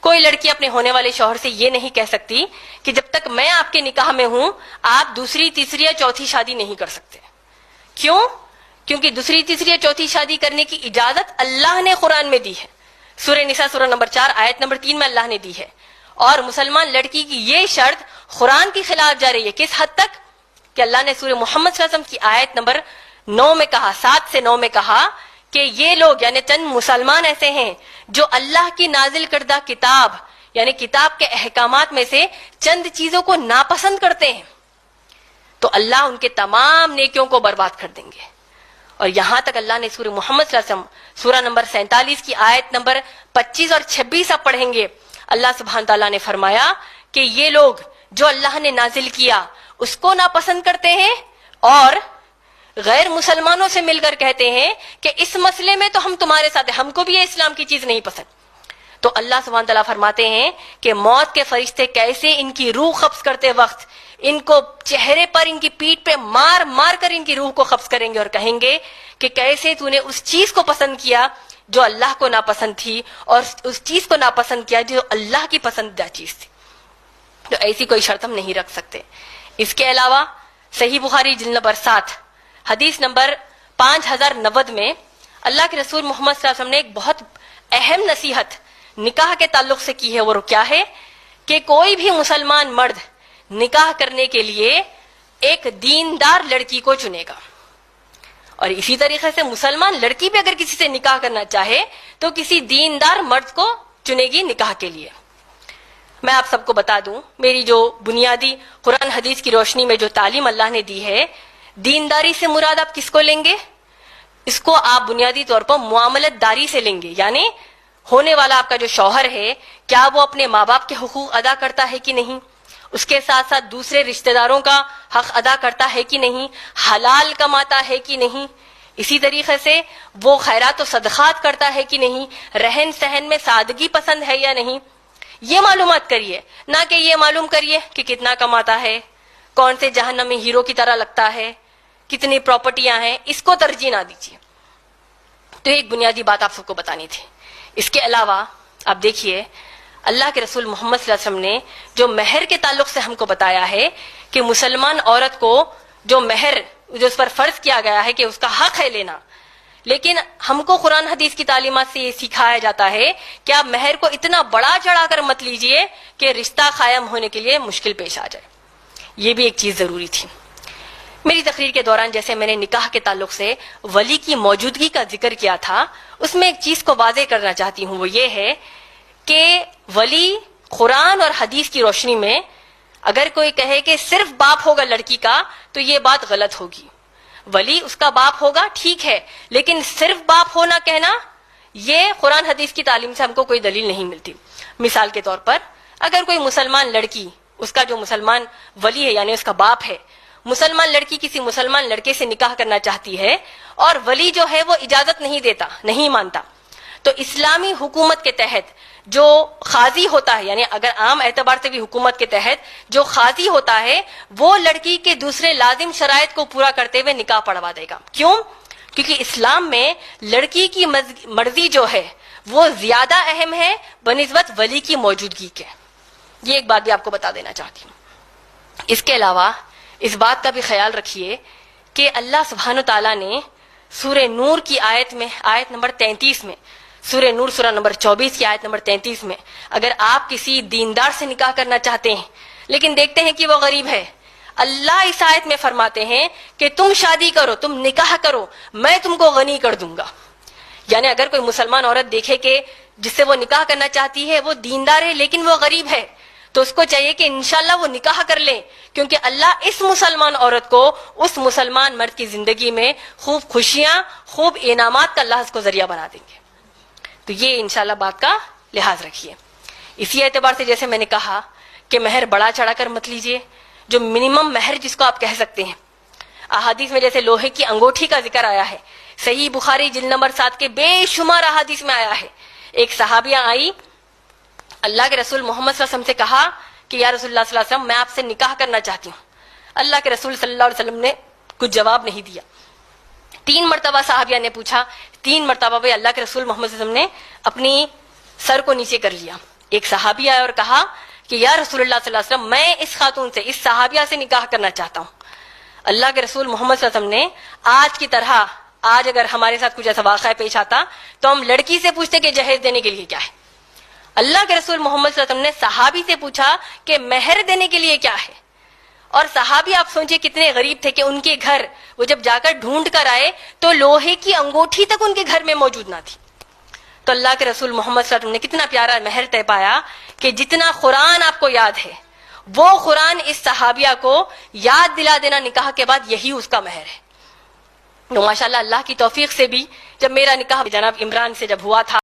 کوئی لڑکی اپنے ہونے والے شوہر سے یہ نہیں کہہ سکتی کہ جب تک میں آپ کے نکاح میں ہوں آپ دوسری تیسری یا چوتھی شادی نہیں کر سکتے. کیوں؟ کیونکہ دوسری تیسری یا چوتھی شادی کرنے کی اجازت اللہ نے قرآن میں دی ہے. سورہ نساء سورہ نمبر 4 آیت نمبر 3 میں اللہ نے دی ہے. اور مسلمان لڑکی کی یہ شرط قرآن کے خلاف جا رہی ہے. کس حد تک کہ اللہ نے سورہ محمد صلی اللہ علیہ وسلم کی آیت نمبر 9 میں کہا، 7 سے 9 میں کہا کہ یہ لوگ یعنی چند مسلمان ایسے ہیں جو اللہ کی نازل کردہ کتاب یعنی کتاب کے احکامات میں سے چند چیزوں کو ناپسند کرتے ہیں تو اللہ ان کے تمام نیکیوں کو برباد کر دیں گے. اور یہاں تک اللہ نے سورہ محمد صلی اللہ علیہ وسلم سورہ نمبر 47 کی آیت نمبر 25 اور 26 آپ پڑھیں گے. اللہ سبحانہ تعالیٰ نے فرمایا کہ یہ لوگ جو اللہ نے نازل کیا اس کو ناپسند کرتے ہیں اور غیر مسلمانوں سے مل کر کہتے ہیں کہ اس مسئلے میں تو ہم تمہارے ساتھ ہیں، ہم کو بھی یہ اسلام کی چیز نہیں پسند. تو اللہ سبحانہ تعالیٰ فرماتے ہیں کہ موت کے فرشتے کیسے ان کی روح قبض کرتے وقت ان کو چہرے پر ان کی پیٹھ پہ مار مار کر ان کی روح کو قبض کریں گے اور کہیں گے کہ کیسے تو نے اس چیز کو پسند کیا جو اللہ کو ناپسند تھی اور اس چیز کو ناپسند کیا جو اللہ کی پسندیدہ چیز تھی. تو ایسی کوئی شرط ہم نہیں رکھ سکتے. اس کے علاوہ صحیح بخاری جلد نمبر 7 حدیث نمبر 5090 میں اللہ کے رسول محمد صلی اللہ علیہ وسلم نے ایک بہت اہم نصیحت نکاح کے تعلق سے کی ہے. وہ کیا ہے کہ کوئی بھی مسلمان مرد نکاح کرنے کے لیے ایک دیندار لڑکی کو چنے گا اور اسی طریقے سے مسلمان لڑکی بھی اگر کسی سے نکاح کرنا چاہے تو کسی دیندار مرد کو چنے گی نکاح کے لیے. میں آپ سب کو بتا دوں میری جو بنیادی قرآن حدیث کی روشنی میں جو تعلیم اللہ نے دی ہے، دینداری سے مراد آپ کس کو لیں گے؟ اس کو آپ بنیادی طور پر معاملت داری سے لیں گے. یعنی ہونے والا آپ کا جو شوہر ہے کیا وہ اپنے ماں باپ کے حقوق ادا کرتا ہے کہ نہیں، اس کے ساتھ ساتھ دوسرے رشتہ داروں کا حق ادا کرتا ہے کہ نہیں، حلال کماتا ہے کہ نہیں، اسی طریقے سے وہ خیرات و صدقات کرتا ہے کہ نہیں، رہن سہن میں سادگی پسند ہے یا نہیں. یہ معلومات کریے، نہ کہ یہ معلوم کریے کہ کتنا کماتا ہے، کون سے جہنمی ہیرو کی طرح لگتا ہے، کتنی پراپرٹیاں ہیں. اس کو ترجیح نہ دیجیے. تو ایک بنیادی بات آپ سب کو بتانی تھی. اس کے علاوہ آپ دیکھیے اللہ کے رسول محمد صلی اللہ علیہ وسلم نے جو مہر کے تعلق سے ہم کو بتایا ہے کہ مسلمان عورت کو جو مہر جو اس پر فرض کیا گیا ہے کہ اس کا حق ہے لینا، لیکن ہم کو قرآن حدیث کی تعلیمات سے یہ سکھایا جاتا ہے کہ آپ مہر کو اتنا بڑا چڑھا کر مت لیجئے کہ رشتہ قائم ہونے کے لیے مشکل پیش آ جائے. یہ بھی ایک چیز ضروری تھی. میری تقریر کے دوران جیسے میں نے نکاح کے تعلق سے ولی کی موجودگی کا ذکر کیا تھا، اس میں ایک چیز کو واضح کرنا چاہتی ہوں. وہ یہ ہے کہ ولی قرآن اور حدیث کی روشنی میں اگر کوئی کہے کہ صرف باپ ہوگا لڑکی کا تو یہ بات غلط ہوگی. ولی اس کا باپ ہوگا ٹھیک ہے، لیکن صرف باپ ہونا کہنا یہ قرآن حدیث کی تعلیم سے ہم کو کوئی دلیل نہیں ملتی. مثال کے طور پر اگر کوئی مسلمان لڑکی، اس کا جو مسلمان ولی ہے یعنی اس کا باپ ہے، مسلمان لڑکی کسی مسلمان لڑکے سے نکاح کرنا چاہتی ہے اور ولی جو ہے وہ اجازت نہیں دیتا، نہیں مانتا، تو اسلامی حکومت کے تحت جو قاضی ہوتا ہے، یعنی اگر عام اعتبار سے بھی حکومت کے تحت جو قاضی ہوتا ہے وہ لڑکی کے دوسرے لازم شرائط کو پورا کرتے ہوئے نکاح پڑھوا دے گا. کیوں؟ کیونکہ اسلام میں لڑکی کی مرضی جو ہے وہ زیادہ اہم ہے بنسبت ولی کی موجودگی کے. یہ ایک بات بھی آپ کو بتا دینا چاہتی ہوں. اس کے علاوہ اس بات کا بھی خیال رکھیے کہ اللہ سبحانہ تعالیٰ نے سورہ نور کی آیت نمبر 33 میں، سورہ نور سورہ نمبر 24 کی آیت نمبر 33 میں اگر آپ کسی دیندار سے نکاح کرنا چاہتے ہیں لیکن دیکھتے ہیں کہ وہ غریب ہے، اللہ اس آیت میں فرماتے ہیں کہ تم شادی کرو، تم نکاح کرو، میں تم کو غنی کر دوں گا. یعنی اگر کوئی مسلمان عورت دیکھے کہ جس سے وہ نکاح کرنا چاہتی ہے وہ دیندار ہے لیکن وہ غریب ہے تو اس کو چاہیے کہ انشاءاللہ وہ نکاح کر لیں، کیونکہ اللہ اس مسلمان عورت کو اس مسلمان مرد کی زندگی میں خوب خوشیاں، خوب انعامات کا اللہ اس کو ذریعہ بنا دیں گے. تو یہ انشاءاللہ بات کا لحاظ رکھیے. اسی اعتبار سے جیسے میں نے کہا کہ مہر بڑا چڑھا کر مت لیجیے، جو منیمم مہر جس کو آپ کہہ سکتے ہیں. احادیث میں جیسے لوہے کی انگوٹھی کا ذکر آیا ہے، صحیح بخاری جلد نمبر 7 کے بے شمار احادیث میں آیا ہے. ایک صحابیہ آئی، اللہ کے رسول محمد صلی اللہ علیہ وسلم سے کہا کہ یا رسول اللہ صلی اللہ علیہ وسلم میں آپ سے نکاح کرنا چاہتی ہوں. اللہ کے رسول صلی اللہ علیہ وسلم نے کچھ جواب نہیں دیا. 3 مرتبہ صحابیہ نے پوچھا، 3 مرتبہ بھی اللہ کے رسول محمد صلی اللہ علیہ وسلم نے اپنی سر کو نیچے کر لیا. ایک صحابی آیا اور کہا کہ یا رسول اللہ صلی اللہ علیہ وسلم میں اس خاتون سے، اس صحابیہ سے نکاح کرنا چاہتا ہوں. اللہ کے رسول محمد صلی اللہ علیہ وسلم نے آج کی طرح، آج اگر ہمارے ساتھ کچھ ایسا واقعہ پیش آتا تو ہم لڑکی سے پوچھتے کہ جہیز دینے کے لیے کیا ہے. اللہ کے رسول محمد صلی اللہ علیہ وسلم نے صحابی سے پوچھا کہ مہر دینے کے لیے کیا ہے. اور صحابی آپ سوچیں کتنے غریب تھے کہ ان کے گھر وہ جب جا کر ڈھونڈ کر آئے تو لوہے کی انگوٹھی تک ان کے گھر میں موجود نہ تھی. تو اللہ کے رسول محمد صلی اللہ علیہ وسلم نے کتنا پیارا مہر طے پایا کہ جتنا قرآن آپ کو یاد ہے وہ قرآن اس صحابیہ کو یاد دلا دینا نکاح کے بعد، یہی اس کا مہر ہے. تو ماشاءاللہ اللہ کی توفیق سے بھی جب میرا نکاح جناب عمران سے جب ہوا تھا